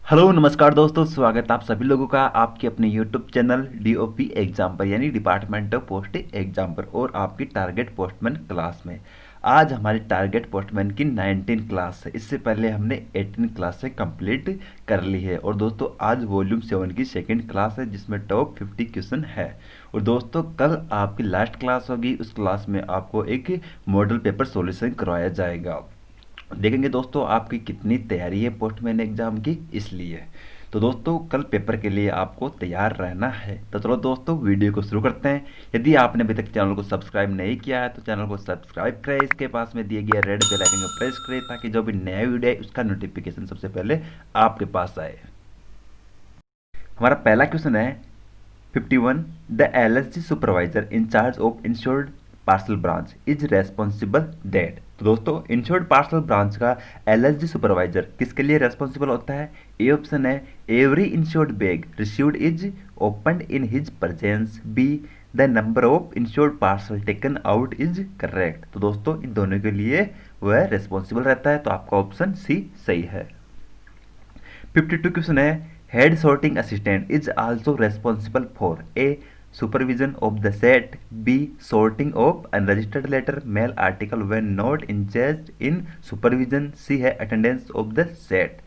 Hello नमस्कार दोस्तों, स्वागत आप सभी लोगों का आपके अपने यूट्यूब चैनल डीओपी एग्जाम पर यानी डिपार्टमेंट ऑफ पोस्ट एग्जाम पर और आपकी टारगेट पोस्टमैन क्लास में। आज हमारी टारगेट पोस्टमैन की 19 क्लास है। इससे पहले हमने 18 क्लास से कंप्लीट कर ली है। और दोस्तों आज वॉल्यूम 7 की सेकंड क्लास है जिसमें टॉप 50 क्वेश्चन है। और दोस्तों कल आपकी लास्ट क्लास होगी, उस क्लास में आपको एक मॉडल पेपर सॉल्यूशन करवाया जाएगा। देखेंगे दोस्तों आपकी कितनी तैयारी है पोस्टमैन एग्जाम की, इसलिए तो दोस्तों कल पेपर के लिए आपको तैयार रहना है। तो चलो दोस्तों वीडियो को शुरू करते हैं। यदि आपने अभी तक चैनल को सब्सक्राइब नहीं किया है तो चैनल को सब्सक्राइब करें, इसके पास में दिए गए रेड बेल आइकन को प्रेस करें ताकि जो भी नया वीडियो है उसका नोटिफिकेशन सबसे पहले आपके पास आए। हमारा पहला क्वेश्चन है 51। The LSG supervisor in charge of insured parcel branch is responsible that. तो दोस्तों इंश्योर्ड पार्सल ब्रांच का एलएसजी सुपरवाइजर किसके लिए रेस्पॉन्सिबल होता है? ए ऑप्शन है every insured bag received is opened in his presence. Be the number of insured parcel taken out is correct. तो दोस्तों इन दोनों के लिए वह रेस्पॉन्सिबल रहता है, तो आपका ऑप्शन सी सही है। 52 क्वेश्चन है head sorting assistant is also responsible for a supervision of the set, b sorting of unregistered letter mail article when not engaged in supervision, c है attendance of the set,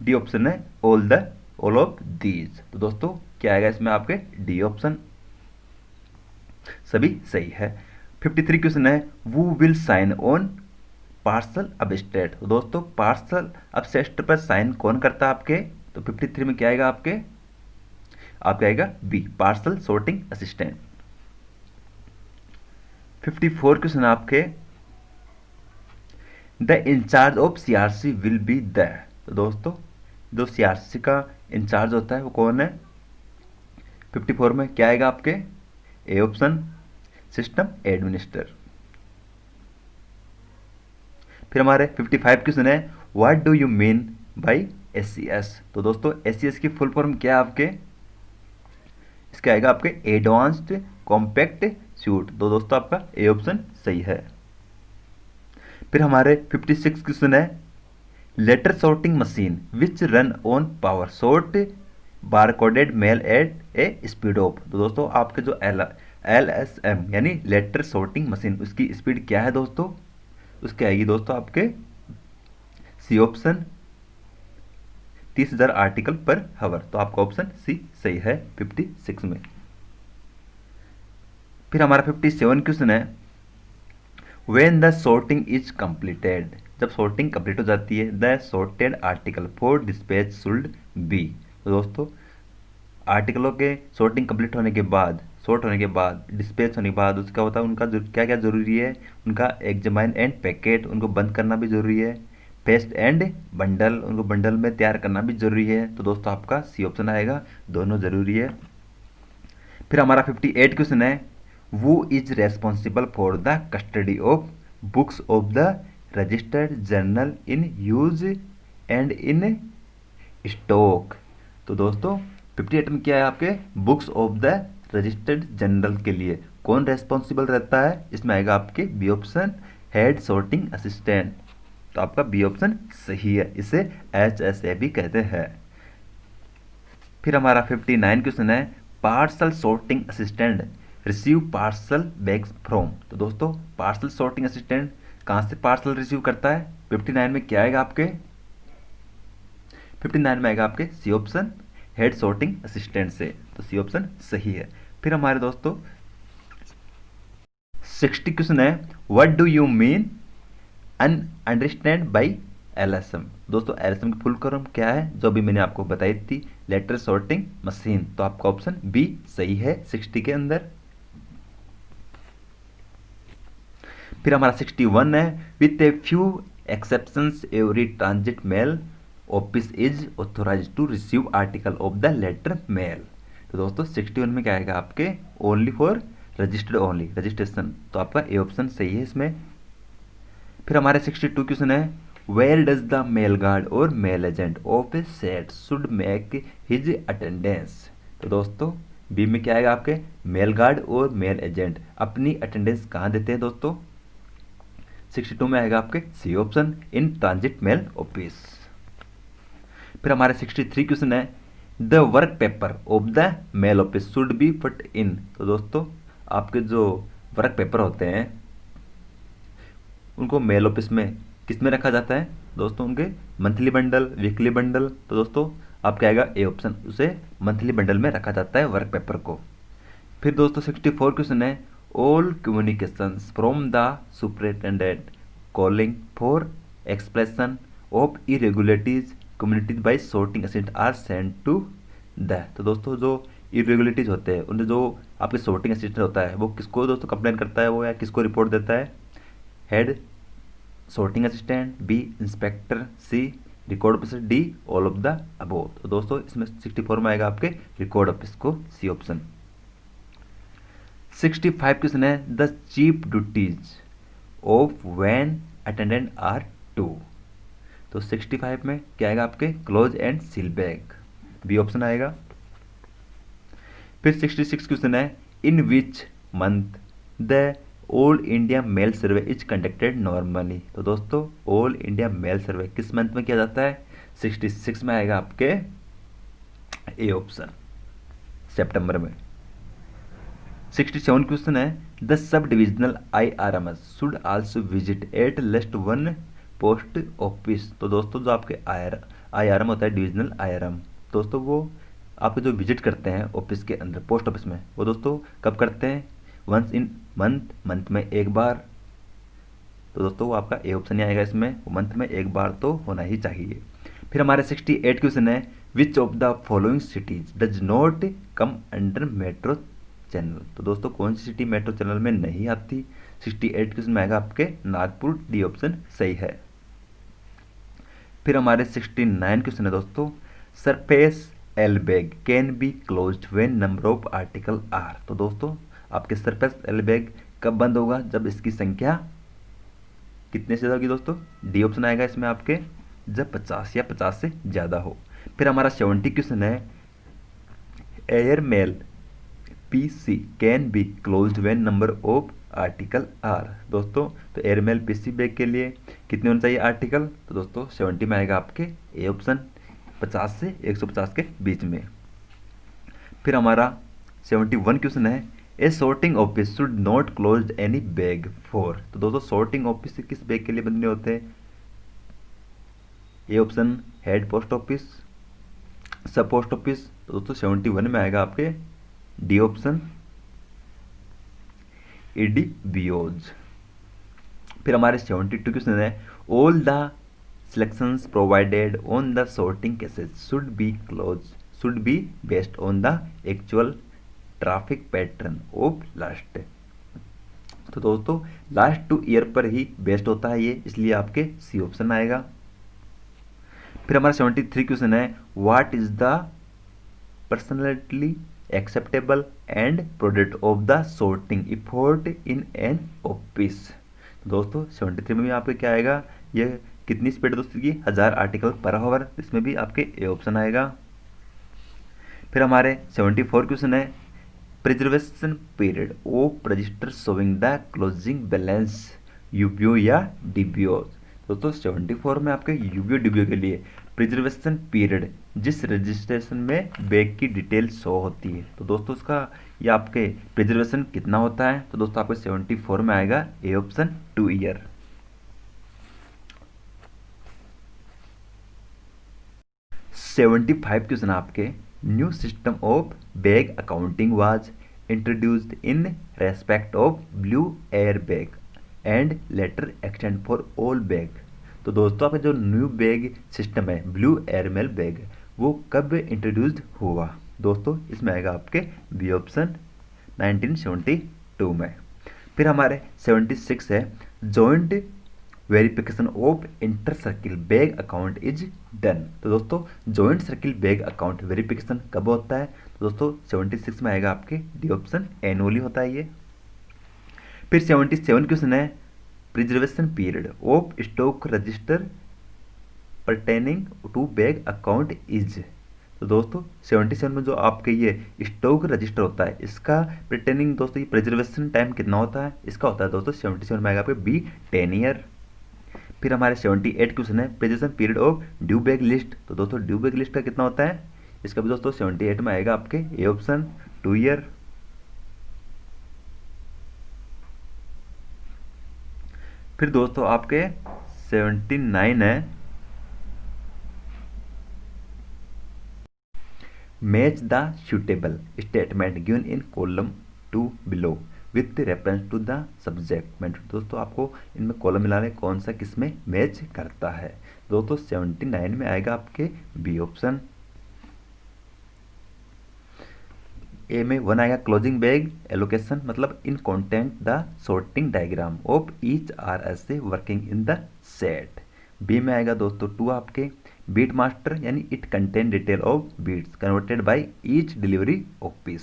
d option है all of these। तो दोस्तों क्या आएगा इसमें आपके D option सभी सही है। 53 क्वेश्चन है who will sign on parcel अबस्टेट। तो दोस्तों पार्सल अबस्टेट पर साइन कौन करता है आपके? तो 53 में क्या आएगा आपके आएगा B parcel sorting assistant. 54 question आपके the in charge of CRC will be the. तो दोस्तों जो सीआरसी का इंचार्ज होता है वो कौन है? 54 में क्या आएगा आपके? A option system administrator. फिर हमारे 55 क्वेश्चन है what do you mean by SCS. तो दोस्तों एससीएस की फुल फॉर्म क्या है आपके? इसका आएगा आपके एडवांस्ड कॉम्पैक्ट सूट। तो दोस्तों आपका ए ऑप्शन सही है। फिर हमारे 56 क्वेश्चन है letter sorting machine which run on power sort barcoded mail at a speed of. तो दोस्तों आपके जो LSM यानी लेटर सॉर्टिंग मशीन उसकी स्पीड क्या है दोस्तों? उसकी आएगी दोस्तों आपके सी ऑप्शन 30,000 आर्टिकल पर हवर। तो आपका ऑप्शन सी सही है 56 में। फिर हमारा 57 क्वेश्चन है when the sorting is completed. जब सॉर्टिंग कंप्लीट हो जाती है the sorted article for dispatch should be. तो दोस्तों आर्टिकलों के सॉर्टिंग कंप्लीट होने के बाद सॉर्ट होने के बाद डिस्पैच होने के बाद उसका होता है उनका क्या क्या जरूरी है? उनका एग्जामाइन एंड पैकेट, उनको बंद करना भी जरूरी है। पेस्ट एंड बंडल, उनको बंडल में तैयार करना भी जरूरी है। तो दोस्तों आपका सी ऑप्शन आएगा, दोनों जरूरी है। फिर हमारा 58 क्वेश्चन है वो is responsible for the custody of books of the registered journal in use and in stock. तो दोस्तों 58 में क्या है आपके books of the registered journal के लिए कौन रेस्पॉन्सिबल रहता है? इसमें आएगा आपके B option head sorting assistant. तो आपका बी ऑप्शन सही है, इसे HSA भी कहते हैं। फिर हमारा 59 क्वेश्चन है parcel sorting assistant receive parcel bags from. तो दोस्तों पार्सल सॉर्टिंग असिस्टेंट कहाँ से पार्सल रिसीव करता है? 59 में क्या आएगा आपके? 59 में आएगा आपके C option head sorting assistant से। तो सी ऑप्शन सही है। फिर हमारे दोस्तों 60 क्वेश्चन है what do you mean understand by LSM। दोस्तों LSM की फुल फॉर्म क्या है? जो भी मैंने आपको बताई थी लेटर सॉर्टिंग मशीन। तो आपका ऑप्शन बी सही है 60 के अंदर। फिर हमारा 61 है with a few exceptions every transit mail office is authorise to receive article of the letter mail. तो दोस्तों 61 में क्या आएगा आपके only for registered only registration. तो आपका ए ऑप्शन सही है इसमें। फिर हमारे 62 क्वेश्चन है where does the mail guard और mail agent of a set should make his attendance. तो दोस्तों बी में क्या आएगा आपके मेल गार्ड और मेल एजेंट अपनी अटेंडेंस कहाँ देते हैं दोस्तों? 62 में आएगा आपके C option in transit mail office. फिर हमारे 63 क्वेश्चन है, the work paper of the mail office should be put in. तो दोस्तों आपके जो वर्क पेपर होते हैं उनको मेल ऑफिस में किस में रखा जाता है दोस्तों, उनके मंथली बंडल, वीकली बंडल। तो दोस्तों आपका आएगा ए ऑप्शन, उसे मंथली बंडल में रखा जाता है वर्क पेपर को। फिर दोस्तों 64 क्वेश्चन है, all communications from the superintendent calling for expression of irregularities communities by sorting assistant are send to the. तो दोस्तों जो इरेगुलरिटीज होते हैं उनमें जो आपके सॉर्टिंग असिस्टेंट होता है वो किसको दोस्तों कंप्लेन करता है, वो या किसको रिपोर्ट देता है, head sorting assistant, B inspector, C record officer, D all of the above. तो दोस्तों इसमें 64 में आएगा आपके रिकॉर्ड ऑफिस को, सी ऑप्शन। 65 क्वेश्चन है, the chief duties of van attendant are to. तो 65 में क्या आएगा आपके, close and seal bag, B option आएगा। फिर 66 क्वेश्चन है, in which month the all India mail survey is conducted normally. तो दोस्तों ऑल इंडिया मेल सर्वे किस मंथ में किया जाता है, 66 में आएगा आपके ए ऑप्शन, सितंबर में। 67 क्वेश्चन है, the sub divisional IRMs should also visit at least one post office. तो दोस्तों जो आपके IRM होता है, डिविजनल IRM, दोस्तों वो आपके जो विजिट करते हैं ऑफिस के अंदर, पोस्ट ऑफिस में, वो दोस्तों कब करते हैं, वंस इन मंथ में एक बार। तो दोस्तों वो आपका ए ऑप्शन ही आएगा इसमें, मंथ में एक बार तो होना ही चाहिए। फिर हमारे 68 क्वेश्चन है, which of the following cities does not come under metro channel. तो दोस्तों कौन सी सिटी मेट्रो चैनल में नहीं आती, 68 क्वेश्चन में आएगा आपके नागपुर, डी ऑप्शन सही है। फिर हमारे 69 क्वेश्चन है दोस्तों, surface L bag can be closed when number of article are. तो दोस्तों आपके सरफेस एल बैग कब बंद होगा, जब इसकी संख्या कितने से ज़्यादा होगी दोस्तों, डी ऑप्शन आएगा इसमें आपके, जब 50 या 50 से ज़्यादा हो। फिर हमारा 70 क्वेश्चन है, air mail PC can be closed when number of article are. दोस्तों तो एयर मेल PC बैग के लिए कितने होने चाहिए आर्टिकल, तो दोस्तों 70 में आएगा आपके ए ऑप्शन, 50 से 150 के बीच में। फिर हमारा 71 क्वेश्चन है, a sorting office should not close any bag for. तो दोस्तों सॉर्टिंग ऑफिस किस बैग के लिए बंद नहीं होते, A option head post office, सब पोस्ट ऑफिस। तो दोस्तों 71 में आएगा आपके डी ऑप्शन, ईडी बियोज। फिर हमारे 72 क्वेश्चन है, all the selections provided on the sorting cases should be based on the actual traffic pattern of last. तो दोस्तों लास्ट 2 ईयर पर ही बेस्ड होता है ये, इसलिए आपके सी ऑप्शन आएगा। फिर हमारा 73 क्वेश्चन है, what is the personally acceptable and product of the sorting effort in an office. दोस्तों 73 में भी आपके क्या आएगा, ये कितनी स्पीड है दोस्तों की, 1000 आर्टिकल पर आवर, इसमें भी आपके ए ऑप्शन आएगा। फिर हमारे 74 क्वेश्चन है, preservation period of register showing the closing balance UBO या डीबीओ। दोस्तों 74 में आपके यूबीओ डीबीओ के लिए प्रिजर्वेशन पीरियड जिस रजिस्ट्रेशन में बैग की डिटेल शो होती है, तो दोस्तों उसका ये आपके प्रिजर्वेशन कितना होता है, तो दोस्तों आपको 74 में आएगा ए ऑप्शन 2 ईयर। 75 क्वेश्चन आपके, new system of bag accounting was introduced in respect of blue air bag and later extend for all bag. तो दोस्तों आपका जो न्यू बैग सिस्टम है ब्लू एयर मेल बैग, वो कब इंट्रोड्यूस्ड हुआ, दोस्तों इसमें आएगा आपके बी ऑप्शन 1972 में। फिर हमारे 76 है, joint verification of inter circle bag account is done. तो दोस्तों joint circle bag account verification कब होता है, तो दोस्तों 76 में आएगा आपके डी ऑप्शन, एनुअली होता है ये। फिर 77 क्वेश्चन है, preservation period of stock register pertaining to bag account is. तो दोस्तों 77 में जो आपके ये स्टॉक रजिस्टर होता है, इसका परटेनिंग दोस्तों ये प्रिजर्वेशन टाइम कितना होता है, इसका होता है दोस्तों 77 में आएगा आपके बी 10 ईयर। फिर हमारे 78 क्वेश्चन है presentation period of due back list. तो दोस्तों ड्यू बैक लिस्ट का कितना होता है, इसका भी दोस्तों 78 में आएगा आपके ए ऑप्शन 2 ईयर। फिर दोस्तों आपके 79 है match the suitable statement given in column 2 below with reference to the subject. मैं दोस्तों आपको इनमें कॉलम मिलाने कौन सा किस में मैच करता है। दोस्तों 79 में आएगा आपके बी ऑप्शन। ए में 1 आएगा क्लोजिंग बैग एलोकेशन, मतलब in content the sorting diagram of each R S A working in the set. B में आएगा दोस्तों 2 आपके बीट मास्टर, यानी it contain detail of beats converted by each delivery office.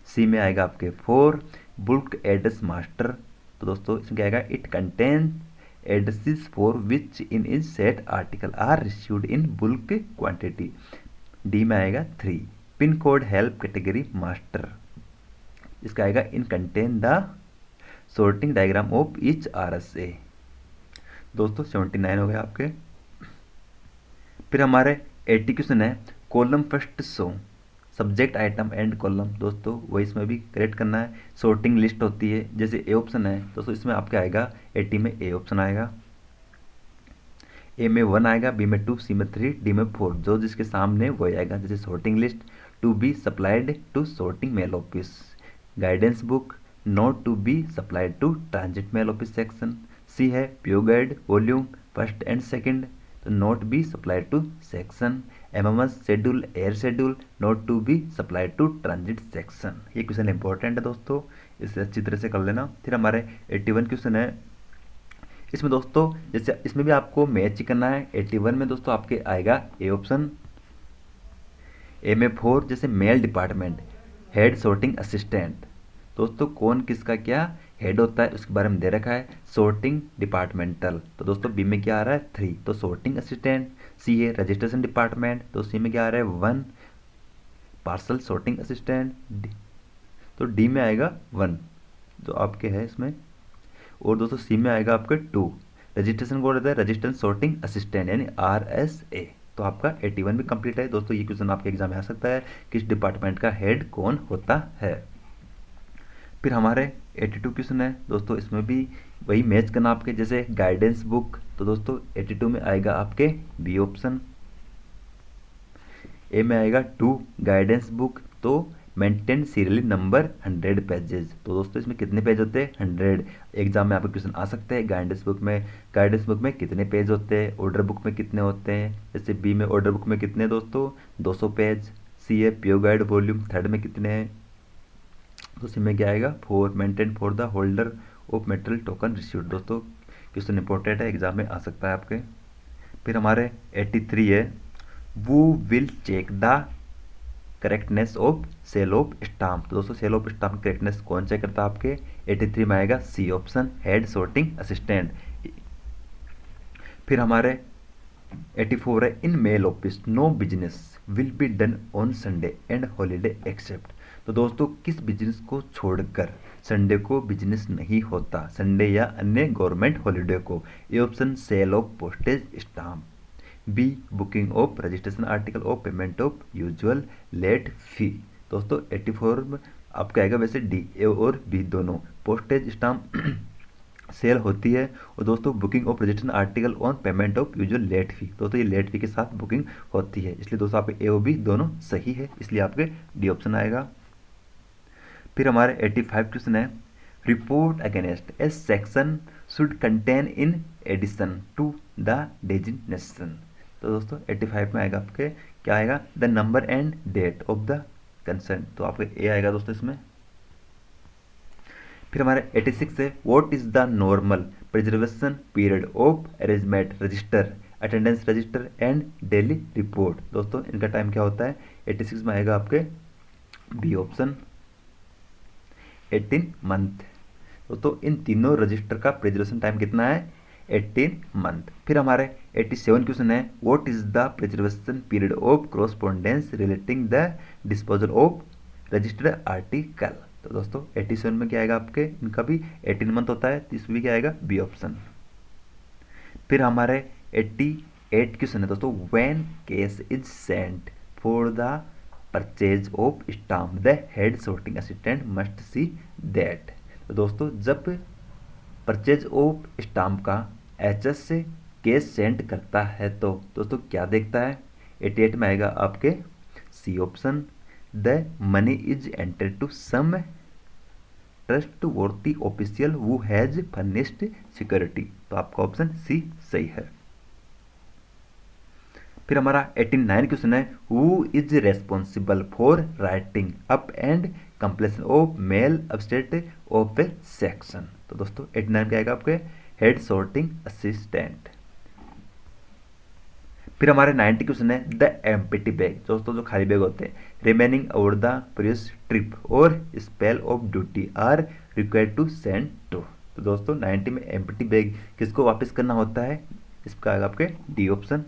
C में आएगा आपके 4 bulk address master. तो दोस्तों इसमें क्या आएगा, it contain addresses for which in is set article are received in bulk quantity. D में आएगा 3 pin code help category master, इसका आएगा in contain the sorting diagram of each R S A. दोस्तों 79 हो गए आपके। फिर हमारे 80 क्वेश्चन है column first show subject item and column. दोस्तों वही इसमें भी करेक्ट करना है। सॉर्टिंग लिस्ट होती है, जैसे ए ऑप्शन है दोस्तों इसमें आपके आएगा 80 में ए ऑप्शन आएगा। ए में 1 आएगा, बी में 2, सी में 3, डी में 4, जो जिसके सामने वही आएगा। जैसे sorting list to be supplied to sorting mail office, guidance book note to be supplied to transit mail office section. C है pure guide volume first and second, तो note be supplied to section. MMS schedule air schedule note to be supplied to transit section. ये question important है दोस्तों, इसे अच्छी तरह से कर लेना। फिर हमारे 81 क्वेश्चन है, इसमें दोस्तों जैसे इसमें भी आपको मैच ही करना है। 81 में दोस्तों आपके आएगा ए ऑप्शन। ए में 4 जैसे mail department head sorting assistant. दोस्तों कौन किसका क्या हेड होता है उसके बारे में दे रखा है, सॉर्टिंग डिपार्टमेंटल। तो दोस्तों बी में क्या आ रहा है 3, तो सॉर्टिंग असिस्टेंट। सी है रजिस्ट्रेशन डिपार्टमेंट, तो सी में क्या आ रहा है 1 पार्सल सॉर्टिंग असिस्टेंट। तो डी में आएगा 1 जो आपके है इसमें। और दोस्तों सी में आएगा आपके 2 रजिस्ट्रेशन कोड रहता है रजिस्ट्रेशन सॉर्टिंग असिस्टेंट यानी RSA। तो आपका 81 भी कंप्लीट है दोस्तों। ये क्वेश्चन आपके एग्जाम में आ सकता है, किस डिपार्टमेंट का हेड कौन होता है। फिर हमारे 82 क्वेश्चन है दोस्तों, इसमें भी वही मैच करना आपके, जैसे गाइडेंस बुक। तो दोस्तों 82 में आएगा आपके बी ऑप्शन। ए में आएगा 2 गाइडेंस बुक, तो मेंटेन सीरियली नंबर 100 पेजेस। तो दोस्तों इसमें कितने पेज होते हैं 100। एग्जाम में आपके क्वेश्चन आ सकते हैं गाइडेंस बुक में कितने पेज होते हैं, ऑर्डर बुक में कितने होते हैं। जैसे बी में ऑर्डर बुक में कितने दोस्तों 200 पेज। सी है प्योर गाइड वॉल्यूम 3 में कितने हैं, तो सी में क्या आएगा 4 maintain for the holder of material token received. दोस्तों क्वेश्चन इंपॉर्टेंट है, एग्जाम में आ सकता है आपके। फिर हमारे 83 है who will check the correctness of sale of stamp. तो दोस्तों सेल ऑफ स्टाम्प करेक्टनेस कौन चेक करता है आपके, 83 में आएगा C option head sorting assistant. फिर हमारे 84 है in mail office no business will be done on Sunday and holiday except. तो दोस्तों किस बिजनेस को छोड़कर संडे को बिजनेस नहीं होता, संडे या अन्य गवर्नमेंट हॉलीडे को। ये option sale of postage stamp. B booking of registration article of payment of usual late fee. दोस्तों 84 में आपका आएगा वैसे डी, ए और बी दोनों। पोस्टेज स्टाम्प सेल होती है, और दोस्तों booking of registration article on payment of usual late fee. दोस्तों ये लेट फी के साथ बुकिंग होती है, इसलिए दोस्तों आपके ए और बी दोनों सही है, इसलिए आपके डी ऑप्शन आएगा। फिर हमारे 85 क्वेश्चन है report against a section should contain in addition to the designation. तो दोस्तों 85 में आएगा आपके क्या आएगा the number and date of the concern. तो आपके ए आएगा दोस्तों इसमें। फिर हमारे 86 है what is the normal preservation period of arrangement register attendance register and daily report. दोस्तों इनका टाइम क्या होता है, 86 में आएगा आपके बी ऑप्शन 18 मंथ। दोस्तों इन तीनों रजिस्टर का प्रिजर्वेशन टाइम कितना है 18 मंथ। फिर हमारे 87 क्वेश्चन है what is the preservation period of correspondence relating the disposal of registered article. तो दोस्तों 87 में क्या आएगा आपके, इनका भी 18 मंथ होता है, तो इसमें भी क्या आएगा बी ऑप्शन। फिर हमारे 88 क्वेश्चन है दोस्तों, when case is sent for the purchase of stamp the head sorting assistant must see that. तो दोस्तों जब परचेज ऑफ स्टाम्प का एचएस से केस सेंड करता है तो दोस्तों क्या देखता है, 88 में आएगा आपके C option, the money is enter to some trustworthy official who has furnished security. तो आपका ऑप्शन सी सही है। फिर हमारा 89 क्वेश्चन है, who is responsible for writing up and completion of male upstate of A section. तो दोस्तों 89 क्या आएगा आपके, हेड सॉर्टिंग असिस्टेंट। फिर हमारे 90 क्वेश्चन है, द एम्प्टी बैग, दोस्तों जो खाली बैग होते हैं, remaining over the previous trip और spell of duty are required to send to. तो दोस्तों 90 में एम्प्टी बैग किसको वापस करना होता है, इसका आएगा आपके डी ऑप्शन,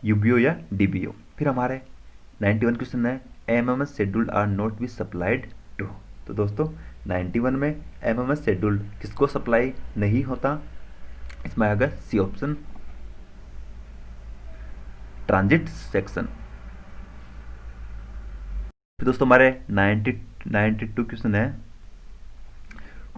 यूबीओ या डीबीओ। फिर हमारे 91 क्वेश्चन है, MMS schedule are not be supplied to. तो दोस्तों 91 में एमएमएस शेड्यूल किसको सप्लाई नहीं होता, इसमें आएगा सी ऑप्शन, ट्रांजिट सेक्शन। फिर दोस्तों हमारे 92 क्वेश्चन है,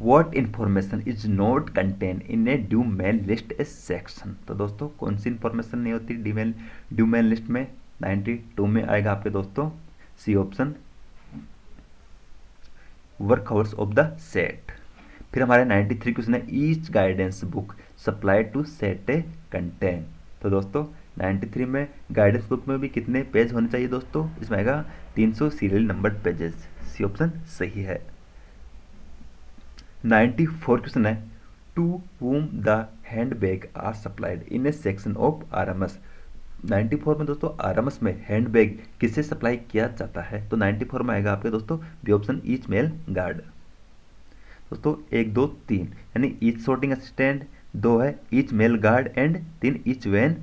what information is not contain in a due mail list a section. तो दोस्तों कौन सी इंफॉर्मेशन नहीं होती ड्यू मेल लिस्ट में, 92 में आएगा आपके दोस्तों C option, work hours of the set. फिर हमारे 93 क्वेश्चन है, each guidance book supply to set a contain. तो दोस्तों 93 में गाइडेंस बुक में भी कितने पेज होने चाहिए दोस्तों, इसमें आएगा 300 serial numbered pages, C option सही है। 94 क्वेश्चन है, to whom the hand bag are supplied in a section of RMS. 94 में दोस्तों आरएमएस में हैंड बैग किससे सप्लाई किया जाता है, तो 94 में आएगा आपके दोस्तों B option, each mail guard. दोस्तों 1 2 3 यानी ईच सॉर्टिंग असिस्टेंट, 2 है each mail guard and 3 each van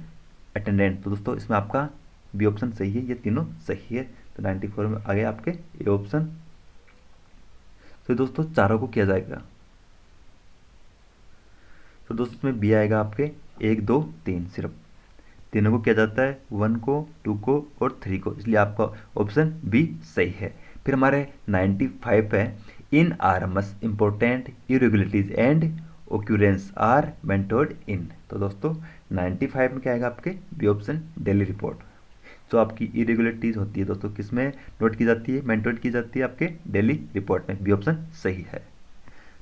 attendant. तो दोस्तों इसमें आपका बी ऑप्शन सही है, ये तीनों सही है। तो 94 में आ गया आपके ए ऑप्शन। तो दोस्तों चारों को किया जाएगा, तो दोस्तों इसमें बी आएगा आपके 1 2 3, सिर्फ तीनों को किया जाता है, 1 को 2 को और 3 को, इसलिए आपका ऑप्शन बी सही है। फिर हमारे 95 है, in RMS important irregularities and occurrence are mentored in. तो दोस्तों 95 में क्या आएगा आपके बी ऑप्शन, डेली रिपोर्ट। जो आपकी इरेगुलरिटीज होती है दोस्तों किसमें नोट की जाती है, मेंटोर्ड की जाती है आपके डेली रिपोर्ट में, बी ऑप्शन सही है।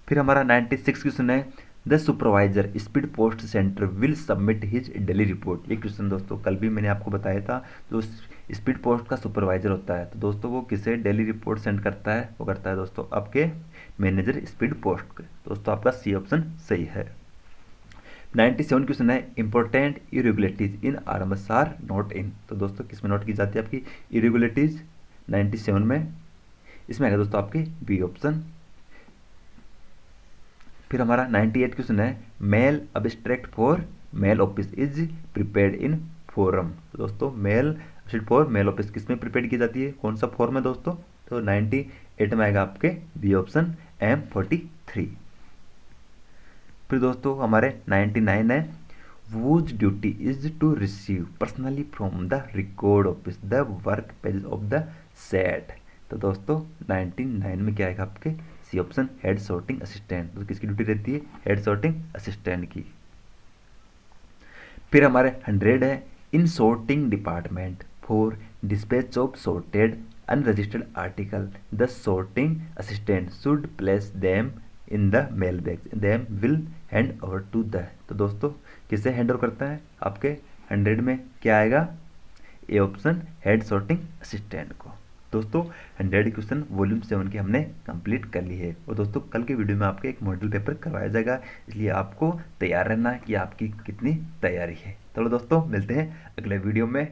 फिर हमारा 96 क्वेश्चन है, the supervisor speed post centre will submit his daily report. ये क्वेश्चन दोस्तों कल भी मैंने आपको बताया था, जो स्पीड पोस्ट का सुपरवाइजर होता है तो दोस्तों वो किसे डेली रिपोर्ट सेंड करता है, वो करता है दोस्तों आपके मैनेजर स्पीड पोस्ट के। दोस्तों आपका सी ऑप्शन सही है। 97 क्वेश्चन है, important irregularities in RMS are noted in. तो दोस्तों किसमें नोट की जाती है आपकी इरेगुलरिटीज, 97 में, इसमें आएगा दोस्तों आपके बी ऑप्शन। फिर हमारा 98 क्वेश्चन है, mail abstract for mail office is prepared in form. तो दोस्तों mail abstract for mail office किसमें प्रिपेयर की जाती है, कौन सा फॉर्म है दोस्तों, तो 98 में आएगा आपके बी ऑप्शन, M43। फिर दोस्तों हमारे 99 है, whose duty is to receive personally from the record office the work page of the set. तो दोस्तों 99 में क्या आएगा आपके C option, head sorting assistant. तो किसकी ड्यूटी रहती है, हेड सॉर्टिंग असिस्टेंट की। फिर हमारे 100 है, in sorting department for dispatch of sorted unregistered article the sorting assistant should place them in the mail bag them will hand over to the. तो दोस्तों किसे हैंड ओवर करता है आपके 100 में क्या आएगा, A option, head sorting assistant को। दोस्तों 100 क्वेश्चन वॉल्यूम 7 की हमने कंप्लीट कर ली है, और दोस्तों कल के वीडियो में आपके एक मॉडल पेपर करवाया जाएगा, इसलिए आपको तैयार रहना कि आपकी कितनी तैयारी है। चलो दोस्तों मिलते हैं अगले वीडियो में।